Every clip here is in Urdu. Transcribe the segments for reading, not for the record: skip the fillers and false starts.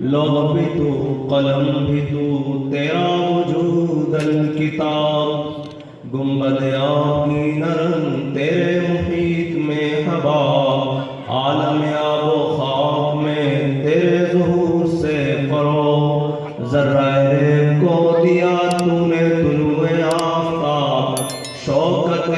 لوح بھی تو قلم بھی تو تیرا وجود الکتاب، گنبد آب کی نرم تیرے محیط میں ہوا، عالم آب و خاک میں تیرے ظہور سے فروغ، ذرہ ریب کو دیا تو نے طلوع آفتاب، شوکت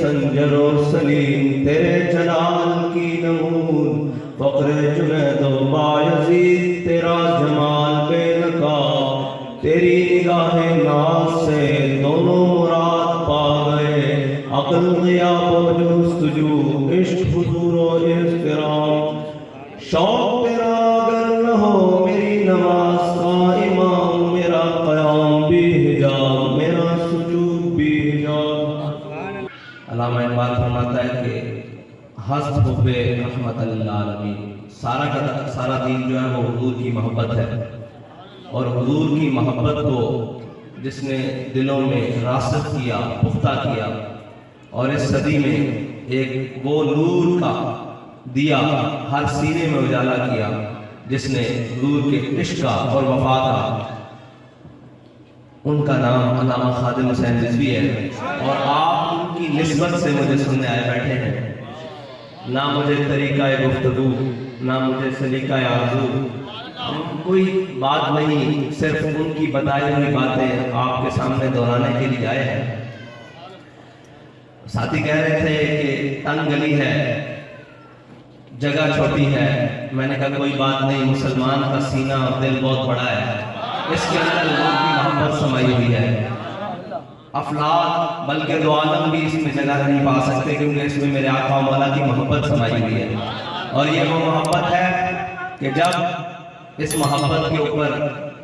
سنجر و سلیم تیرے جلال کی نمود، فقر جنید و بایزید تیرا جمال بے نقاب، تیری نگاہ ناز سے دونوں مراد پا گئے، عقل غیاب و جستجو، عشق حضور و احترام، شوق تیرا اگر نہ ہو میری نماز کا امام، میرا قیام بھی حجاب، میرا سجود بھی حجاب۔ علامہ اقبال فرماتا ہے کہ ہست حب رحمت للعالمین، سارا دین جو ہے وہ حضور کی محبت ہے، اور حضور کی محبت کو جس نے دلوں میں راسخ کیا، پختہ کیا، اور اس صدی میں ایک وہ نور کا دیا ہر سینے میں اجالا کیا، جس نے حضور کے عشق کا اور وفا کا، ان کا نام علامہ خادم حسین رضوی ہے، اور آپ ان کی نسبت سے مجھے سننے آئے بیٹھے ہیں۔ نہ مجھے طریقہ گفتگو، نہ مجھے سلیقہ آرزو، کوئی بات نہیں، صرف ان کی بتائی ہوئی باتیں آپ کے سامنے دہرانے کے لیے آئے ہیں۔ ساتھی کہہ رہے تھے کہ تنگ گلی ہے، جگہ چھوٹی ہے، میں نے کہا کوئی بات نہیں، مسلمان کا سینہ اور دل بہت بڑا ہے، اس کے اندر حضور کی محبت سمائی ہوئی ہے۔ افلاک بلکہ دو عالم بھی اس میں جگہ نہیں پا سکتے، کیونکہ اس میں میرے آقا و مولا کی محبت سمائی ہوئی ہے، اور یہ وہ محبت ہے کہ جب اس محبت کے اوپر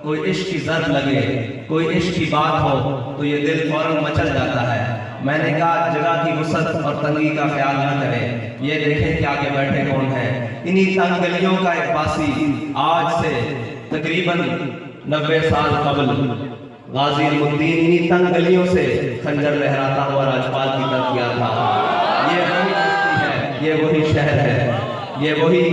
کوئی عشق کی ضرب لگے، کوئی عشق کی بات ہو تو یہ دل فوراً مچل جاتا ہے۔ میں نے کہا جگہ کی وسعت اور تنگی کا خیال نہ کریں، یہ دیکھیں کہ آگے بیٹھے کون ہیں۔ انہی تنگ گلیوں کا ایک باسی آج سے تقریباً 90 سال قبل غازی المدین انہی تنگ گلیوں سے خنجر لہراتا ہوا راجپال کی طرف گیا تھا۔ یہ وہی بستی ہے، یہ وہی شہر ہے، یہ وہی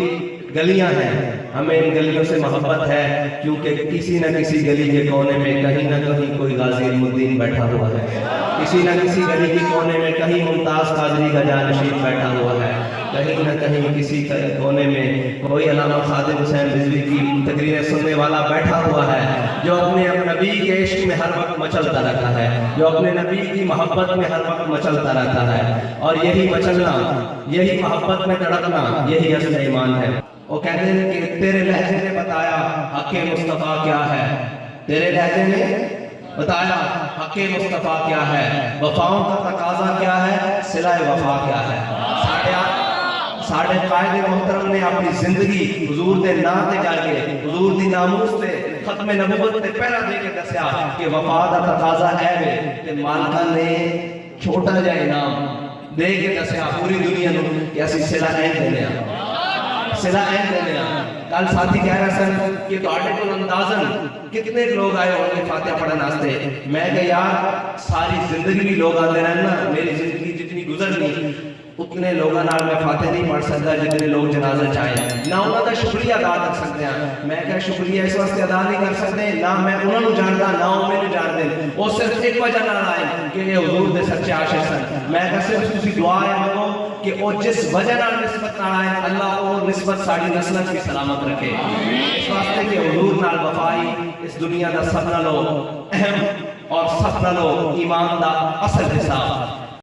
گلیاں ہیں۔ ہمیں ان گلیوں سے محبت ہے، کیونکہ کسی نہ کسی گلی کے کونے میں کہیں نہ کہیں کوئی غازی المدین بیٹھا ہوا ہے، کسی نہ کسی گلی کے کونے میں کہیں ممتاز قادری کا جانشین بیٹھا ہوا ہے، کہیں نہ کہیں کسی کونے میں کوئی علامہ خادم حسین رضوی کی تقریریں سننے والا بیٹھا ہوا ہے، جو اپنے نبی کے عشق میں ہر وقت مچلتا رہتا ہے، جو اپنے نبی کی محبت میں ہر وقت مچلتا رہتا ہے۔ اور یہی مچلنا، یہی محبت میں تڑپنا، یہی اصل ایمان ہے۔ وہ کہتے ہیں کہ تیرے لہجے نے بتایا حق مصطفیٰ کیا ہے، تیرے لہجے نے بتایا حق مصطفیٰ کیا ہے، وفاؤں کا تقاضا کیا ہے، صلہ وفا کیا ہے۔ ساڑھے قائد محترم نے اپنی زندگی حضور دے نام تے جا کے، حضور دی ناموس تے ختم نبوت تے پہرا دے کے دسیا کہ وفا دا تقاضا ہے وے، تے مالکہ نے چھوٹا جا انعام دے کے دسیا پوری دنیا نو کہ اسی صلہ این دینے ہیں، صلہ این دینے ہیں۔ کل ساتھی کہہ رہا سن کہ تواڈے کول اندازن کتنے لوگ آئے ہوں گے فاتحہ پڑھن واسطے؟ میں کہ یار ساری زندگی بھی لوگ آتے رہے نا، میری زندگی جتنی گزرنی اتنے لوگوں نال میں فاتح نہیں پڑھ سکتا جتنے لوگ جنازے چاہیں، نہ انہوں کا شکریہ ادا کر سکتے ہیں۔ میں کہ شکریہ اس واسطے ادا نہیں کر سکتے، نہ میں انہوں نے جانتا نہ وہ میرے جانتے، وہ صرف ایک وجہ نہ آئے کہ یہ حضور دے سچے عاشق سن۔ میں کہ صرف تسی دعا ہے مانگو کہ وہ جس وجہ نال نسبت نہ آئے اللہ وہ نسبت ساری نسلت کی سلامت رکھے، اس واسطے کہ حضور نال وفائی اس دنیا دا سب نالوں اہم اور سب نالوں ایمان دا اصل حساب۔